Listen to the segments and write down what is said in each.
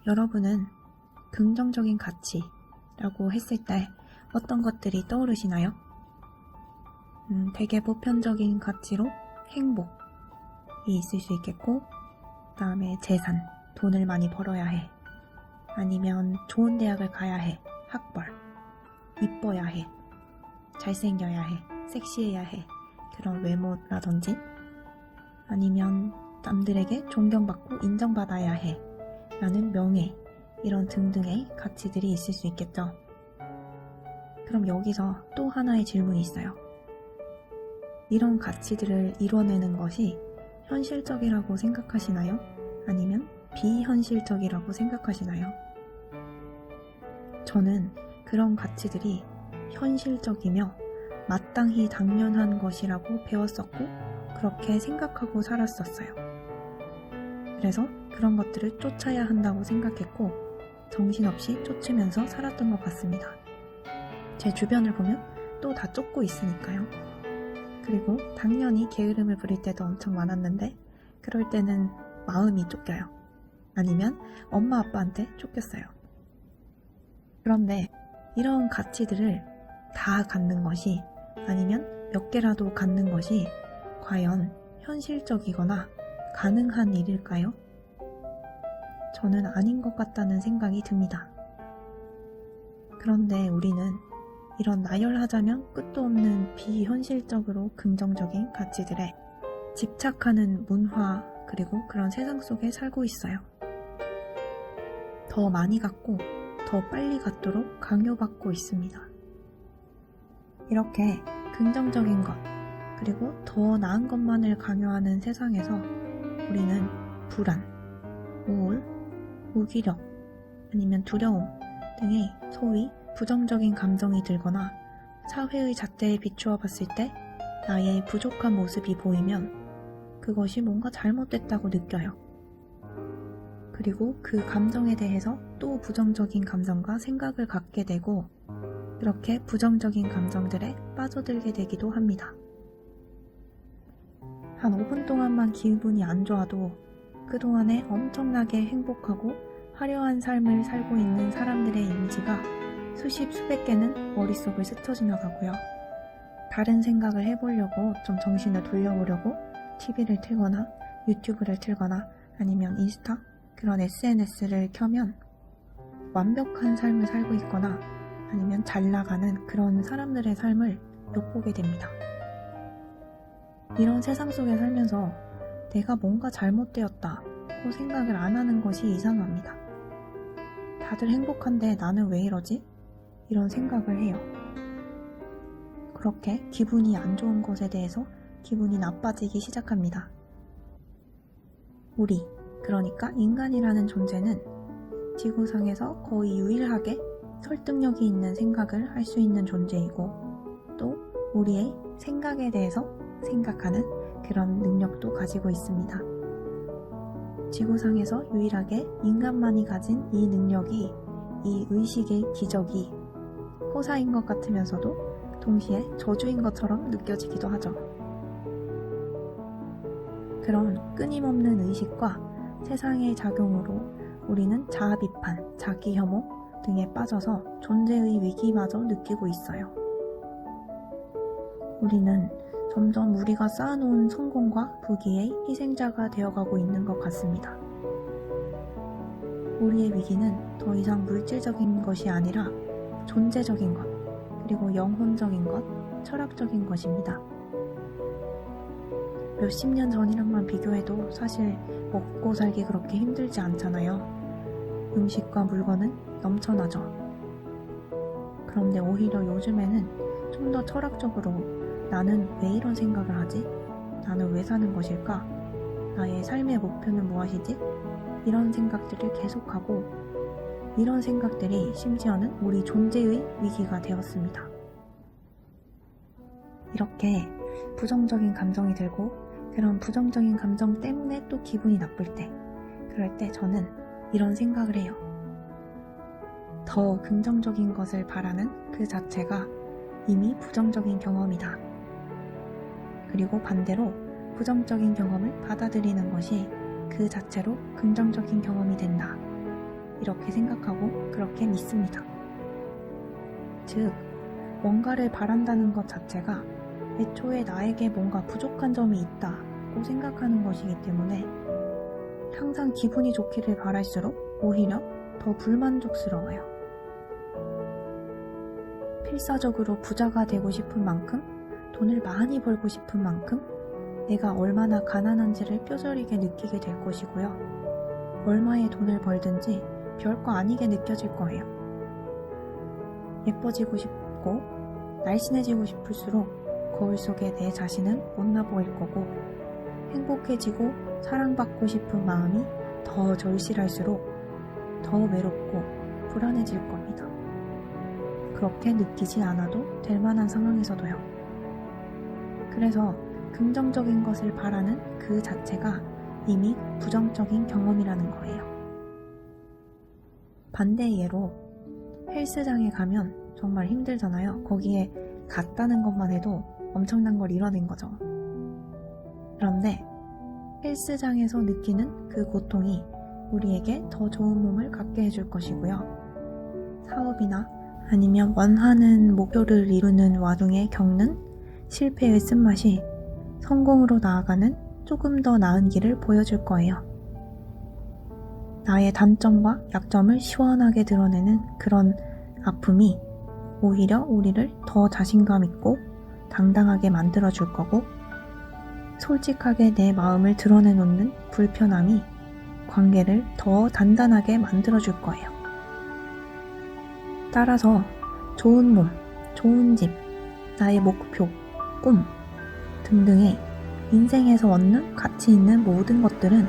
여러분은 긍정적인 가치라고 했을 때 어떤 것들이 떠오르시나요? 되게 보편적인 가치로 행복이 있을 수 있겠고, 그 다음에 재산, 돈을 많이 벌어야 해. 아니면 좋은 대학을 가야 해. 학벌, 이뻐야 해. 잘생겨야 해. 섹시해야 해. 그런 외모라든지, 아니면 남들에게 존경받고 인정받아야 해. 라는 명예, 이런 등등의 가치들이 있을 수 있겠죠. 그럼 여기서 또 하나의 질문이 있어요. 이런 가치들을 이뤄내는 것이 현실적이라고 생각하시나요? 아니면 비현실적이라고 생각하시나요? 저는 그런 가치들이 현실적이며 마땅히 당연한 것이라고 배웠었고, 그렇게 생각하고 살았었어요. 그래서 그런 것들을 쫓아야 한다고 생각했고, 정신없이 쫓으면서 살았던 것 같습니다. 제 주변을 보면 또 다 쫓고 있으니까요. 그리고 당연히 게으름을 부릴 때도 엄청 많았는데, 그럴 때는 마음이 쫓겨요. 아니면 엄마 아빠한테 쫓겼어요. 그런데 이런 가치들을 다 갖는 것이, 아니면 몇 개라도 갖는 것이 과연 현실적이거나 가능한 일일까요? 저는 아닌 것 같다는 생각이 듭니다. 그런데 우리는 이런 나열하자면 끝도 없는 비현실적으로 긍정적인 가치들에 집착하는 문화, 그리고 그런 세상 속에 살고 있어요. 더 많이 갖고 더 빨리 갖도록 강요받고 있습니다. 이렇게 긍정적인 것, 그리고 더 나은 것만을 강요하는 세상에서 우리는 불안, 우울, 무기력, 아니면 두려움 등의 소위 부정적인 감정이 들거나, 사회의 잣대에 비추어 봤을 때 나의 부족한 모습이 보이면 그것이 뭔가 잘못됐다고 느껴요. 그리고 그 감정에 대해서 또 부정적인 감정과 생각을 갖게 되고, 그렇게 부정적인 감정들에 빠져들게 되기도 합니다. 한 5분 동안만 기분이 안 좋아도 그동안에 엄청나게 행복하고 화려한 삶을 살고 있는 사람들의 이미지가 수십 수백 개는 머릿속을 스쳐 지나가고요. 다른 생각을 해보려고, 좀 정신을 돌려보려고 TV를 틀거나 유튜브를 틀거나 아니면 인스타, 그런 SNS를 켜면 완벽한 삶을 살고 있거나 아니면 잘 나가는 그런 사람들의 삶을 엿보게 됩니다. 이런 세상 속에 살면서 내가 뭔가 잘못되었다고 생각을 안 하는 것이 이상합니다. 다들 행복한데 나는 왜 이러지? 이런 생각을 해요. 그렇게 기분이 안 좋은 것에 대해서 기분이 나빠지기 시작합니다. 우리, 그러니까 인간이라는 존재는 지구상에서 거의 유일하게 설득력이 있는 생각을 할 수 있는 존재이고, 또 우리의 생각에 대해서 생각하는 그런 능력도 가지고 있습니다. 지구상에서 유일하게 인간만이 가진 이 능력이, 이 의식의 기적이 호사인 것 같으면서도 동시에 저주인 것처럼 느껴지기도 하죠. 그런 끊임없는 의식과 세상의 작용으로 우리는 자아비판, 자기혐오 등에 빠져서 존재의 위기마저 느끼고 있어요. 우리는 점점 우리가 쌓아놓은 성공과 부귀의 희생자가 되어가고 있는 것 같습니다. 우리의 위기는 더 이상 물질적인 것이 아니라 존재적인 것, 그리고 영혼적인 것, 철학적인 것입니다. 몇십 년 전이랑만 비교해도 사실 먹고 살기 그렇게 힘들지 않잖아요. 음식과 물건은 넘쳐나죠. 그런데 오히려 요즘에는 좀 더 철학적으로 나는 왜 이런 생각을 하지? 나는 왜 사는 것일까? 나의 삶의 목표는 무엇이지? 이런 생각들을 계속하고, 이런 생각들이 심지어는 우리 존재의 위기가 되었습니다. 이렇게 부정적인 감정이 들고, 그런 부정적인 감정 때문에 또 기분이 나쁠 때, 그럴 때 저는 이런 생각을 해요. 더 긍정적인 것을 바라는 그 자체가 이미 부정적인 경험이다. 그리고 반대로 부정적인 경험을 받아들이는 것이 그 자체로 긍정적인 경험이 된다. 이렇게 생각하고 그렇게 믿습니다. 즉, 뭔가를 바란다는 것 자체가 애초에 나에게 뭔가 부족한 점이 있다고 생각하는 것이기 때문에 항상 기분이 좋기를 바랄수록 오히려 더 불만족스러워요. 필사적으로 부자가 되고 싶은 만큼, 돈을 많이 벌고 싶은 만큼 내가 얼마나 가난한지를 뼈저리게 느끼게 될 것이고요. 얼마의 돈을 벌든지 별거 아니게 느껴질 거예요. 예뻐지고 싶고 날씬해지고 싶을수록 거울 속에 내 자신은 못나 보일 거고, 행복해지고 사랑받고 싶은 마음이 더 절실할수록 더 외롭고 불안해질 겁니다. 그렇게 느끼지 않아도 될 만한 상황에서도요. 그래서 긍정적인 것을 바라는 그 자체가 이미 부정적인 경험이라는 거예요. 반대의 예로 헬스장에 가면 정말 힘들잖아요. 거기에 갔다는 것만 해도 엄청난 걸 이뤄낸 거죠. 그런데 헬스장에서 느끼는 그 고통이 우리에게 더 좋은 몸을 갖게 해줄 것이고요. 사업이나 아니면 원하는 목표를 이루는 와중에 겪는 실패의 쓴맛이 성공으로 나아가는 조금 더 나은 길을 보여줄 거예요. 나의 단점과 약점을 시원하게 드러내는 그런 아픔이 오히려 우리를 더 자신감 있고 당당하게 만들어줄 거고, 솔직하게 내 마음을 드러내놓는 불편함이 관계를 더 단단하게 만들어줄 거예요. 따라서 좋은 몸, 좋은 집, 나의 목표, 꿈 등등의 인생에서 얻는 가치 있는 모든 것들은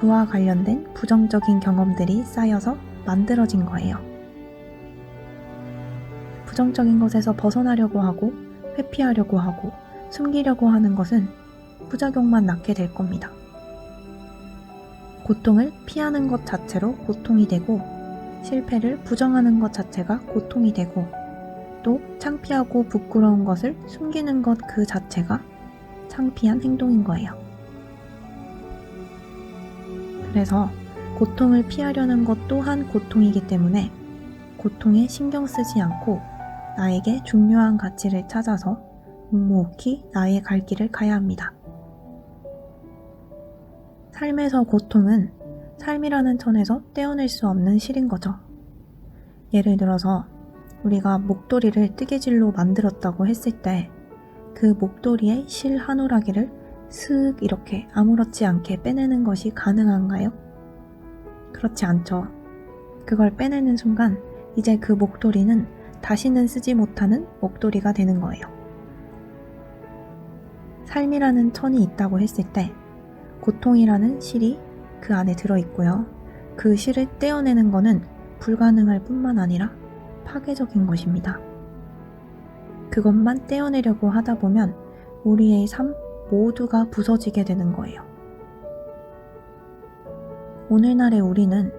그와 관련된 부정적인 경험들이 쌓여서 만들어진 거예요. 부정적인 것에서 벗어나려고 하고 회피하려고 하고 숨기려고 하는 것은 부작용만 낳게 될 겁니다. 고통을 피하는 것 자체로 고통이 되고, 실패를 부정하는 것 자체가 고통이 되고, 또 창피하고 부끄러운 것을 숨기는 것 그 자체가 창피한 행동인 거예요. 그래서 고통을 피하려는 것 또한 고통이기 때문에 고통에 신경 쓰지 않고 나에게 중요한 가치를 찾아서 묵묵히 나의 갈 길을 가야 합니다. 삶에서 고통은 삶이라는 천에서 떼어낼 수 없는 실인 거죠. 예를 들어서 우리가 목도리를 뜨개질로 만들었다고 했을 때 그 목도리의 실 한 오라기를 슥 이렇게 아무렇지 않게 빼내는 것이 가능한가요? 그렇지 않죠. 그걸 빼내는 순간 이제 그 목도리는 다시는 쓰지 못하는 목도리가 되는 거예요. 삶이라는 천이 있다고 했을 때 고통이라는 실이 그 안에 들어있고요. 그 실을 떼어내는 것은 불가능할 뿐만 아니라 파괴적인 것입니다. 그것만 떼어내려고 하다 보면 우리의 삶 모두가 부서지게 되는 거예요. 오늘날의 우리는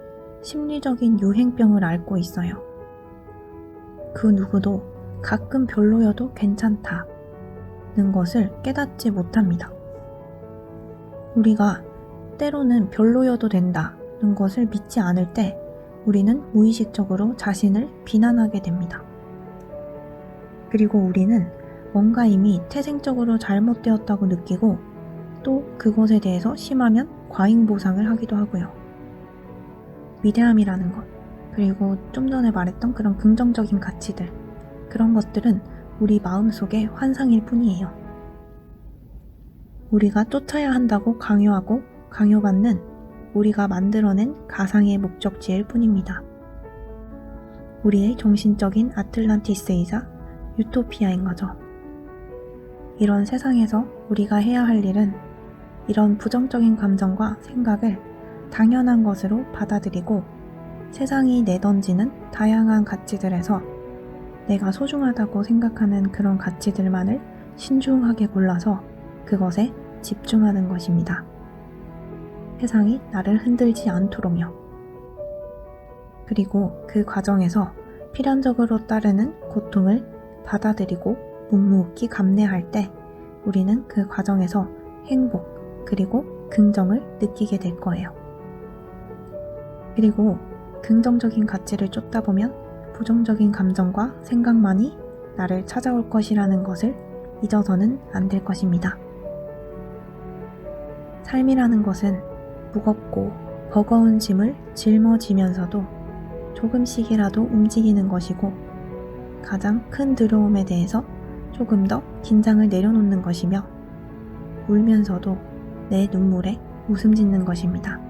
심리적인 유행병을 앓고 있어요. 그 누구도 가끔 별로여도 괜찮다는 것을 깨닫지 못합니다. 우리가 때로는 별로여도 된다는 것을 믿지 않을 때 우리는 무의식적으로 자신을 비난하게 됩니다. 그리고 우리는 뭔가 이미 태생적으로 잘못되었다고 느끼고 또 그것에 대해서 심하면 과잉보상을 하기도 하고요. 위대함이라는 것, 그리고 좀 전에 말했던 그런 긍정적인 가치들, 그런 것들은 우리 마음속의 환상일 뿐이에요. 우리가 쫓아야 한다고 강요하고 강요받는 우리가 만들어낸 가상의 목적지일 뿐입니다. 우리의 정신적인 아틀란티스이자 유토피아인 거죠. 이런 세상에서 우리가 해야 할 일은 이런 부정적인 감정과 생각을 당연한 것으로 받아들이고 세상이 내던지는 다양한 가치들에서 내가 소중하다고 생각하는 그런 가치들만을 신중하게 골라서 그것에 집중하는 것입니다. 세상이 나를 흔들지 않도록요. 그리고 그 과정에서 필연적으로 따르는 고통을 받아들이고 묵묵히 감내할 때 우리는 그 과정에서 행복 그리고 긍정을 느끼게 될 거예요. 그리고 긍정적인 가치를 쫓다 보면 부정적인 감정과 생각만이 나를 찾아올 것이라는 것을 잊어서는 안 될 것입니다. 삶이라는 것은 무겁고 버거운 짐을 짊어지면서도 조금씩이라도 움직이는 것이고 가장 큰 두려움에 대해서 조금 더 긴장을 내려놓는 것이며 울면서도 내 눈물에 웃음 짓는 것입니다.